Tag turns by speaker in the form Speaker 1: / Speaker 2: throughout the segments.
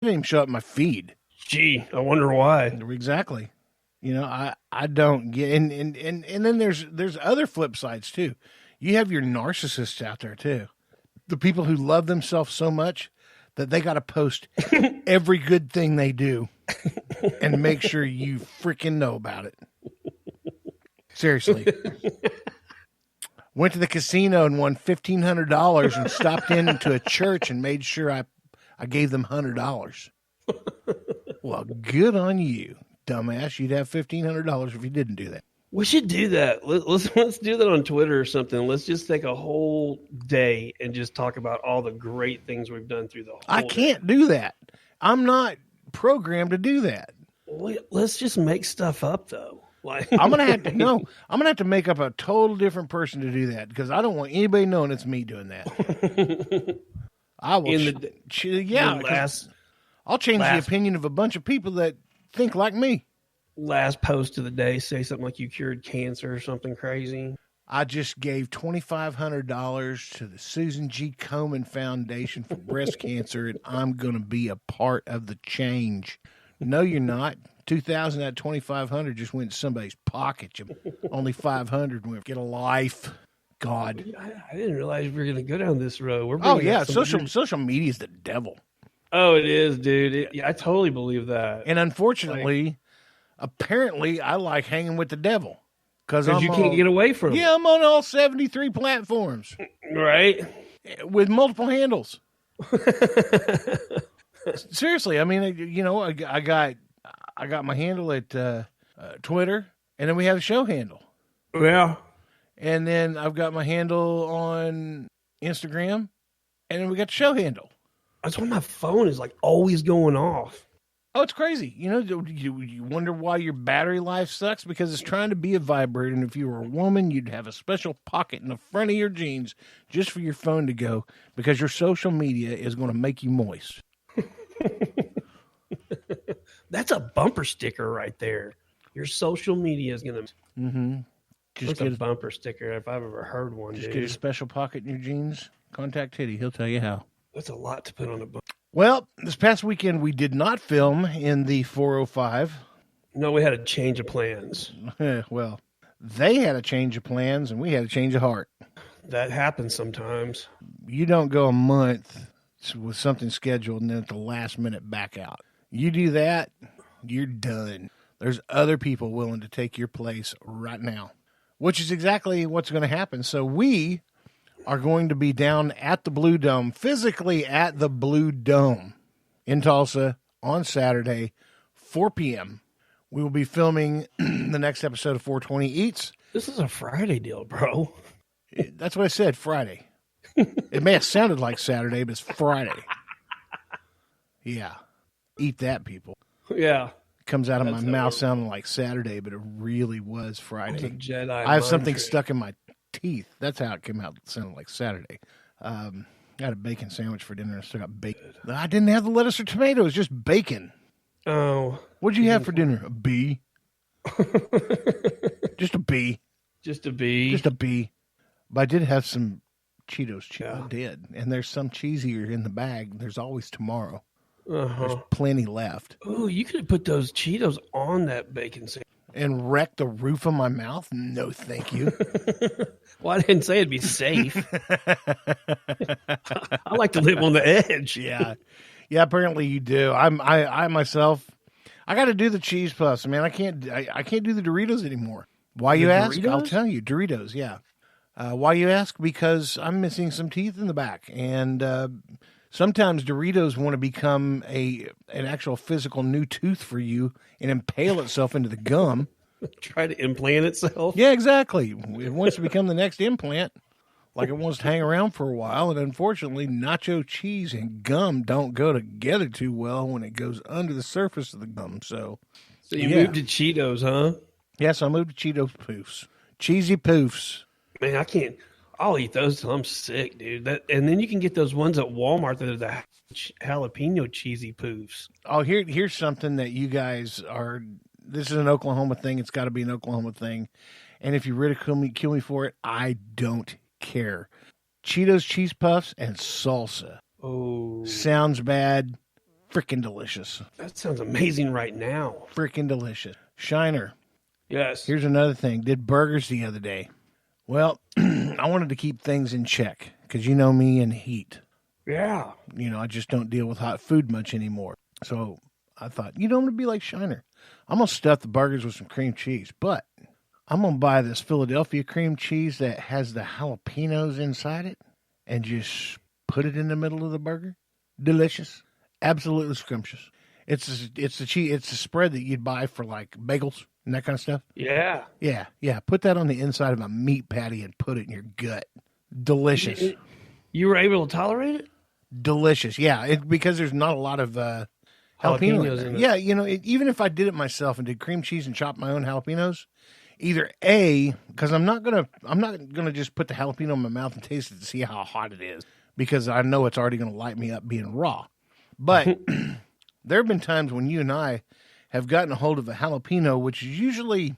Speaker 1: didn't even show up in my feed.
Speaker 2: Gee, I wonder why.
Speaker 1: Exactly. You know, I don't get, and then there's other flip sides too. You have your narcissists out there too. The people who love themselves so much that they got to post every good thing they do and make sure you freaking know about it. Seriously. Went to the casino and won $1,500 and stopped into a church and made sure I gave them $100. Well, good on you, dumbass. You'd have $1,500 if you didn't do that.
Speaker 2: We should do that. Let's do that on Twitter or something. Let's just take a whole day and just talk about all the great things we've done through the whole
Speaker 1: I can't do that. I'm not programmed to do that.
Speaker 2: Let's just make stuff up, though. Like,
Speaker 1: I'm gonna have to make up a total different person to do that because I don't want anybody knowing it's me doing that. I will. I'll change the opinion of a bunch of people that think like me.
Speaker 2: Last post of the day, say something like you cured cancer or something crazy.
Speaker 1: I just gave $2,500 to the Susan G. Komen Foundation for breast cancer, and I'm going to be a part of the change. No, you're not. 2,000 out of 2,500 just went in somebody's pocket. Only 500 went. Get a life. God.
Speaker 2: I didn't realize we were going to go down this road.
Speaker 1: Social media is the devil.
Speaker 2: Oh, it is, dude. I totally believe that.
Speaker 1: And unfortunately, apparently, I like hanging with the devil.
Speaker 2: Because you can't get away from it.
Speaker 1: Yeah, I'm on all 73 platforms.
Speaker 2: Right.
Speaker 1: With multiple handles. Seriously, I mean, you know, I got my handle at Twitter, and then we have a show handle.
Speaker 2: Yeah.
Speaker 1: And then I've got my handle on Instagram, and then we got the show handle.
Speaker 2: That's why my phone is like always going off.
Speaker 1: Oh, it's crazy. You know, you wonder why your battery life sucks? Because it's trying to be a vibrator, and if you were a woman, you'd have a special pocket in the front of your jeans just for your phone to go, because your social media is going to make you moist.
Speaker 2: That's a bumper sticker right there. Your social media is going to...
Speaker 1: Mm-hmm.
Speaker 2: Just get a bumper sticker if I've ever heard one,
Speaker 1: Just get a special pocket in your jeans. Contact Tiddy. He'll tell you how.
Speaker 2: That's a lot to put on a bumper.
Speaker 1: Well, this past weekend we did not film in the 405.
Speaker 2: No, we had a change of plans.
Speaker 1: Well, they had a change of plans and we had a change of heart.
Speaker 2: That happens sometimes.
Speaker 1: You don't go a month with something scheduled and then at the last minute back out. You do that, you're done. There's other people willing to take your place right now, which is exactly what's going to happen. So we are going to be down at the Blue Dome, physically at the Blue Dome in Tulsa on Saturday, 4 p.m. We will be filming the next episode of 420 Eats.
Speaker 2: This is a Friday deal, bro.
Speaker 1: That's what I said, Friday. It may have sounded like Saturday, but it's Friday. Yeah. Eat that, people.
Speaker 2: Yeah.
Speaker 1: It comes out of my mouth sounding like Saturday, but it really was Friday.
Speaker 2: Jedi
Speaker 1: I have something stuck in my teeth. That's how it came out sounding like Saturday. I had a bacon sandwich for dinner and still got bacon. I didn't have the lettuce or tomatoes, just bacon.
Speaker 2: Oh.
Speaker 1: What'd you have for dinner? A bee? Just a bee.
Speaker 2: Just a bee.
Speaker 1: Just a bee. But I did have some Cheetos. Yeah. I did. And there's some cheesier in the bag. There's always tomorrow. There's plenty left.
Speaker 2: Oh, you could have put those Cheetos on that bacon sandwich.
Speaker 1: And wreck the roof of my mouth? No, thank you.
Speaker 2: Well, I didn't say it'd be safe. I like to live on the edge.
Speaker 1: Yeah. Yeah, apparently you do. I myself, I got to do the cheese puffs, man. I can't do the Doritos anymore. Why you ask? Doritos? I'll tell you. Doritos, yeah. Why you ask? Because I'm missing some teeth in the back, and sometimes Doritos want to become an actual physical new tooth for you and impale itself into the gum.
Speaker 2: Try to implant itself?
Speaker 1: Yeah, exactly. It wants to become the next implant, like it wants to hang around for a while. And unfortunately, nacho cheese and gum don't go together too well when it goes under the surface of the gum. So
Speaker 2: you moved to Cheetos, huh?
Speaker 1: Yes, I moved to Cheetos Poofs. Cheesy Poofs.
Speaker 2: Man, I can't. I'll eat those till I'm sick, dude. And then you can get those ones at Walmart that are the jalapeno cheesy poofs.
Speaker 1: Oh, here's something that you guys are. This is an Oklahoma thing. It's got to be an Oklahoma thing. And if you ridicule me, kill me for it, I don't care. Cheetos cheese puffs and salsa.
Speaker 2: Oh,
Speaker 1: sounds bad. Freaking delicious.
Speaker 2: That sounds amazing right now.
Speaker 1: Freaking delicious. Shiner.
Speaker 2: Yes.
Speaker 1: Here's another thing. Did burgers the other day. Well, I wanted to keep things in check because you know me and heat.
Speaker 2: Yeah.
Speaker 1: I just don't deal with hot food much anymore. So I thought, I'm going to be like Shiner. I'm going to stuff the burgers with some cream cheese, but I'm going to buy this Philadelphia cream cheese that has the jalapenos inside it and just put it in the middle of the burger. Delicious. Absolutely scrumptious. It's the spread that you'd buy for like bagels and that kind of stuff.
Speaker 2: Yeah.
Speaker 1: Yeah. Put that on the inside of a meat patty and put it in your gut. Delicious.
Speaker 2: You were able to tolerate it?
Speaker 1: Delicious. Yeah, because there's not a lot of jalapenos in it. Yeah, even if I did it myself and did cream cheese and chopped my own jalapenos, either A, because I'm not gonna just put the jalapeno in my mouth and taste it to see how hot it is, because I know it's already gonna light me up being raw. But there have been times when you and I have gotten a hold of a jalapeno, which is usually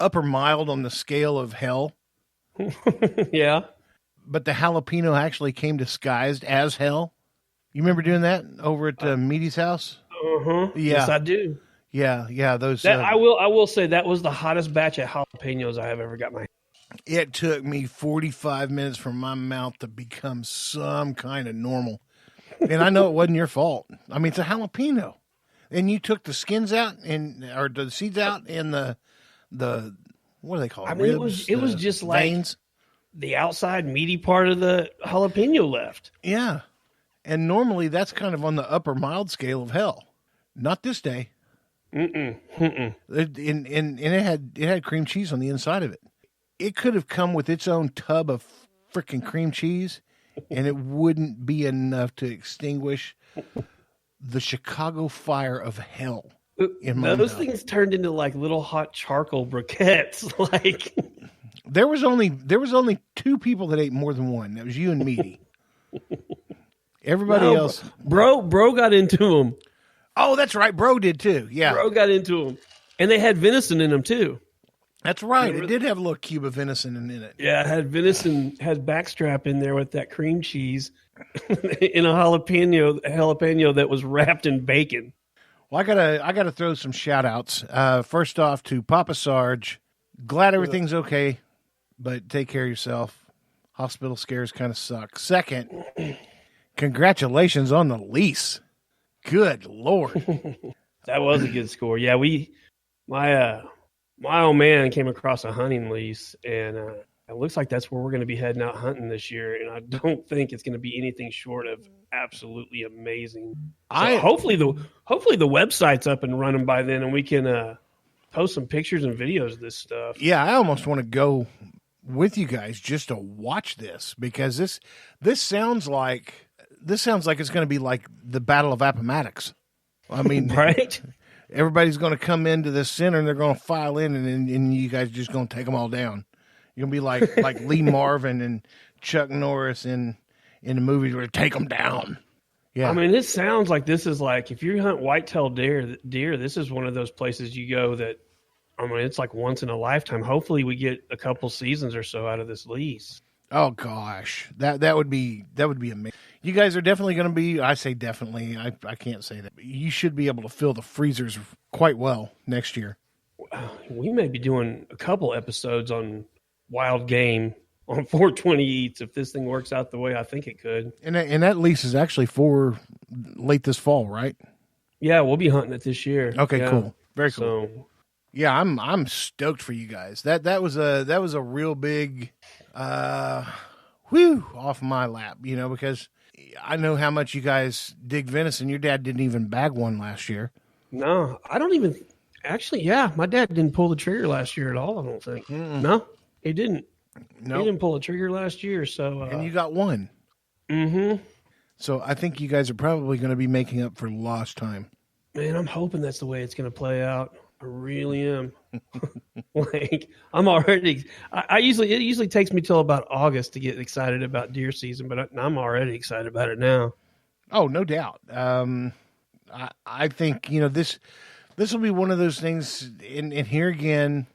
Speaker 1: upper mild on the scale of hell.
Speaker 2: Yeah.
Speaker 1: But the jalapeno actually came disguised as hell. You remember doing that over at Meaty's house?
Speaker 2: Uh-huh.
Speaker 1: Yeah.
Speaker 2: Yes, I do.
Speaker 1: Yeah. Those.
Speaker 2: I will say that was the hottest batch of jalapenos I have ever got my.
Speaker 1: It took me 45 minutes for my mouth to become some kind of normal. And I know it wasn't your fault. I mean, it's a jalapeno. And you took the skins out or the seeds out and the what do they call it?
Speaker 2: I mean,
Speaker 1: ribs,
Speaker 2: it was just
Speaker 1: veins.
Speaker 2: Like the outside meaty part of the jalapeno left.
Speaker 1: Yeah. And normally that's kind of on the upper mild scale of hell. Not this day.
Speaker 2: And
Speaker 1: it had cream cheese on the inside of it. It could have come with its own tub of freaking cream cheese, and it wouldn't be enough to extinguish the Chicago fire of hell.
Speaker 2: Those things turned into like little hot charcoal briquettes. Like
Speaker 1: there was only two people that ate more than one. That was you and Meaty. Everybody else,
Speaker 2: bro got into them.
Speaker 1: Oh, that's right, Bro did too. Yeah,
Speaker 2: Bro got into them, and they had venison in them too.
Speaker 1: That's right. It did have a little cube of venison in it.
Speaker 2: Yeah, it had venison, had backstrap in there with that cream cheese, in a jalapeno that was wrapped in bacon.
Speaker 1: Well, I gotta throw some shout outs. First off to Papa Sarge. Glad everything's okay, but take care of yourself. Hospital scares kind of suck. Second, congratulations on the lease. Good Lord.
Speaker 2: That was a good score. Yeah, my old man came across a hunting lease, and it looks like that's where we're going to be heading out hunting this year. And I don't think it's going to be anything short of absolutely amazing. So hopefully the website's up and running by then, and we can post some pictures and videos of this stuff.
Speaker 1: Yeah, I almost want to go with you guys just to watch this, because this sounds like it's going to be like the Battle of Appomattox. I mean,
Speaker 2: right?
Speaker 1: Everybody's going to come into this center and they're going to file in, and you guys are just going to take them all down. You're going to be like Lee Marvin and Chuck Norris in the movies where they take them down. Yeah.
Speaker 2: I mean, this sounds like this is like, if you hunt whitetail deer, this is one of those places you go that, I mean, it's like once in a lifetime. Hopefully we get a couple seasons or so out of this lease.
Speaker 1: Oh gosh, that would be amazing. You guys are definitely going to be. I say definitely. I can't say that. But you should be able to fill the freezers quite well next year.
Speaker 2: We may be doing a couple episodes on wild game on 420 eats if this thing works out the way I think it could.
Speaker 1: And that lease is actually for late this fall, right?
Speaker 2: Yeah, we'll be hunting it this year.
Speaker 1: Okay,
Speaker 2: yeah.
Speaker 1: Cool, very cool.
Speaker 2: So,
Speaker 1: yeah, I'm stoked for you guys. That was a real big off my lap, because I know how much you guys dig venison. Your dad didn't even bag one last year.
Speaker 2: No, I don't even actually. Yeah, my dad didn't pull the trigger last year at all. I don't think.
Speaker 1: Mm-mm.
Speaker 2: No, he didn't.
Speaker 1: No,
Speaker 2: he didn't pull the trigger last year. So,
Speaker 1: and you got one.
Speaker 2: Mm-hmm.
Speaker 1: So I think you guys are probably going to be making up for lost time.
Speaker 2: Man, I'm hoping that's the way it's going to play out. I really am. Like, I'm already. It usually takes me till about August to get excited about deer season, but I'm already excited about it now.
Speaker 1: Oh, no doubt. I think this will be one of those things. And here again,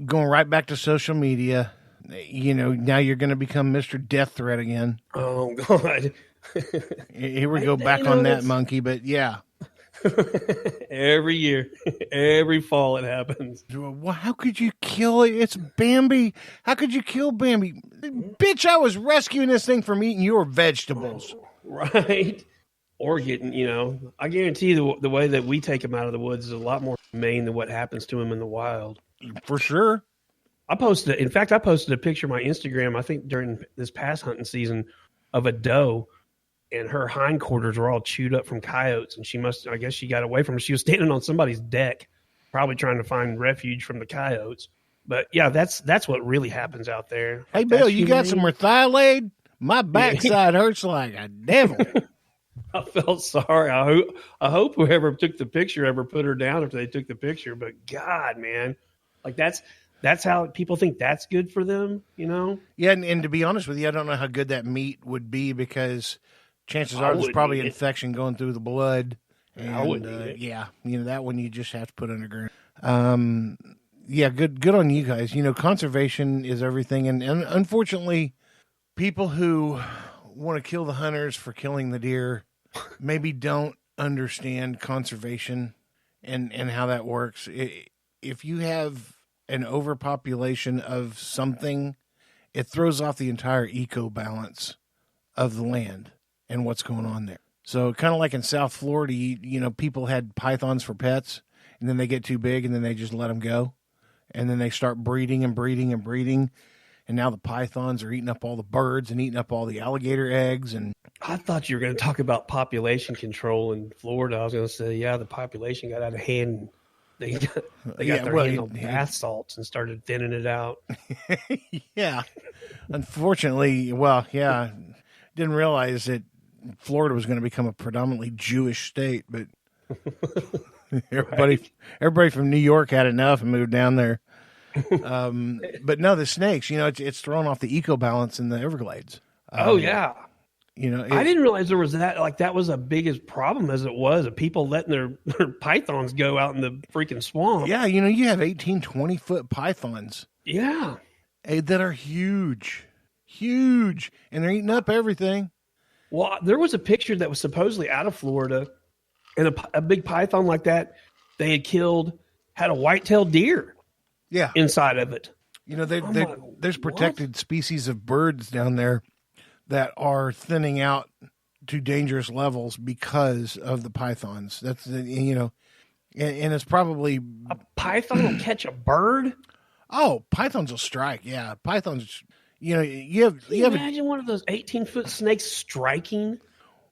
Speaker 1: going right back to social media. Now you're going to become Mr. Death Threat again.
Speaker 2: Oh God.
Speaker 1: Here we go back on that monkey, but yeah.
Speaker 2: Every year, every fall it happens.
Speaker 1: Well, how could you kill it? It's Bambi. How could you kill Bambi? Bitch, I was rescuing this thing from eating your vegetables.
Speaker 2: Right. Or getting, I guarantee the way that we take them out of the woods is a lot more humane than what happens to them in the wild.
Speaker 1: For sure.
Speaker 2: I posted a picture on my Instagram, I think during this past hunting season, of a doe, and her hindquarters were all chewed up from coyotes. And I guess she got away from them. She was standing on somebody's deck, probably trying to find refuge from the coyotes. But yeah, that's what really happens out there.
Speaker 1: Hey, Bill, you got some Merthiolate? My backside hurts like a devil.
Speaker 2: I felt sorry. I hope whoever took the picture ever put her down if they took the picture. But God, man, like that's how people think that's good for them,
Speaker 1: Yeah, and to be honest with you, I don't know how good that meat would be because chances are there's probably infection going through the blood. And,
Speaker 2: I wouldn't eat it.
Speaker 1: Yeah, that one you just have to put underground. Yeah, good on you guys. Conservation is everything, and unfortunately, people who want to kill the hunters for killing the deer maybe don't understand conservation and how that works. If you have an overpopulation of something, it throws off the entire eco balance of the land and what's going on there. So kind of like in South Florida, people had pythons for pets, and then they get too big, and then they just let them go. And then they start breeding and breeding and breeding. And now the pythons are eating up all the birds and eating up all the alligator eggs. And
Speaker 2: I thought you were going to talk about population control in Florida. I was going to say, yeah, the population got out of hand. They got their hand on bath salts and started thinning it out.
Speaker 1: Yeah. Unfortunately, didn't realize that Florida was going to become a predominantly Jewish state, but everybody from New York had enough and moved down there. But no, the snakes, it's thrown off the eco balance in the Everglades.
Speaker 2: Yeah.
Speaker 1: I
Speaker 2: didn't realize there was that was a big as problem as it was of people letting their pythons go out in the freaking swamp.
Speaker 1: Yeah. You have 18, 20 foot pythons.
Speaker 2: Yeah.
Speaker 1: That are huge, and they're eating up everything.
Speaker 2: Well, there was a picture that was supposedly out of Florida, and a big python like that they had killed had a white-tailed deer.
Speaker 1: Yeah,
Speaker 2: inside of it.
Speaker 1: There's protected species of birds down there that are thinning out to dangerous levels because of the pythons. That's and it's probably
Speaker 2: a python will catch a bird.
Speaker 1: Oh, pythons will strike. Yeah, pythons. You
Speaker 2: imagine one of those 18-foot snakes striking.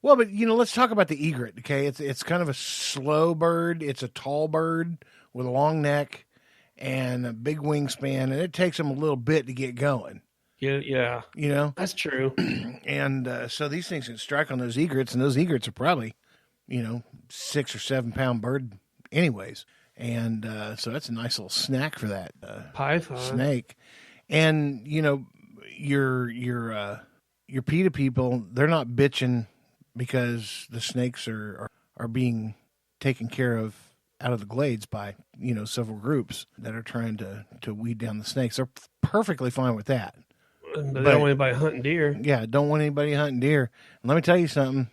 Speaker 1: Well, but let's talk about the egret. Okay, it's kind of a slow bird. It's a tall bird with a long neck and a big wingspan, and it takes them a little bit to get going.
Speaker 2: Yeah. That's true.
Speaker 1: And so these things can strike on those egrets, and those egrets are probably, 6 or 7 pound bird anyways. And so that's a nice little snack for that
Speaker 2: python
Speaker 1: snake. And, your PETA people, they're not bitching because the snakes are being taken care of out of the glades by, several groups that are trying to weed down the snakes. They're perfectly fine with that.
Speaker 2: But they don't want anybody hunting deer.
Speaker 1: Yeah, don't want anybody hunting deer. And let me tell you something.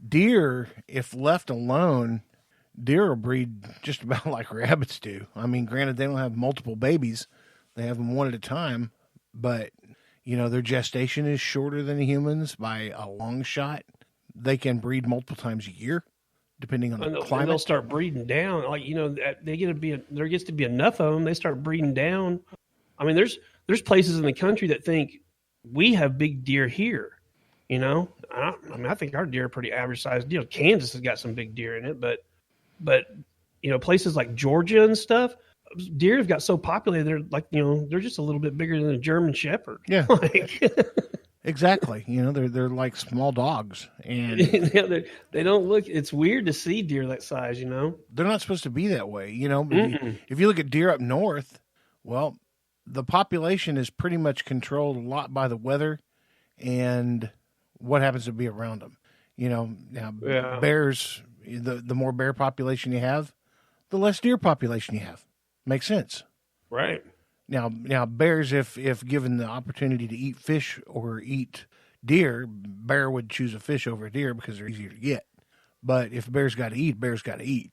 Speaker 1: Deer, if left alone, deer will breed just about like rabbits do. I mean, granted, they don't have multiple babies. They have them one at a time. But, their gestation is shorter than humans by a long shot. They can breed multiple times a year, depending on the climate.
Speaker 2: And they'll start breeding down. Like, there gets to be enough of them. They start breeding down. I mean, there's places in the country that think we have big deer here. I think our deer are pretty average sized deer. Kansas has got some big deer in it, but places like Georgia and stuff, deer have got so populated. They're like, they're just a little bit bigger than a German Shepherd.
Speaker 1: Yeah, exactly. They're like small dogs, and
Speaker 2: they don't look. It's weird to see deer that size.
Speaker 1: They're not supposed to be that way. If you look at deer up north, well, the population is pretty much controlled a lot by the weather and what happens to be around them. Now bears, the more bear population you have, the less deer population you have. Makes sense.
Speaker 2: Right.
Speaker 1: Now bears, if given the opportunity to eat fish or eat deer, bear would choose a fish over a deer because they're easier to get. But if bears got to eat, bears got to eat.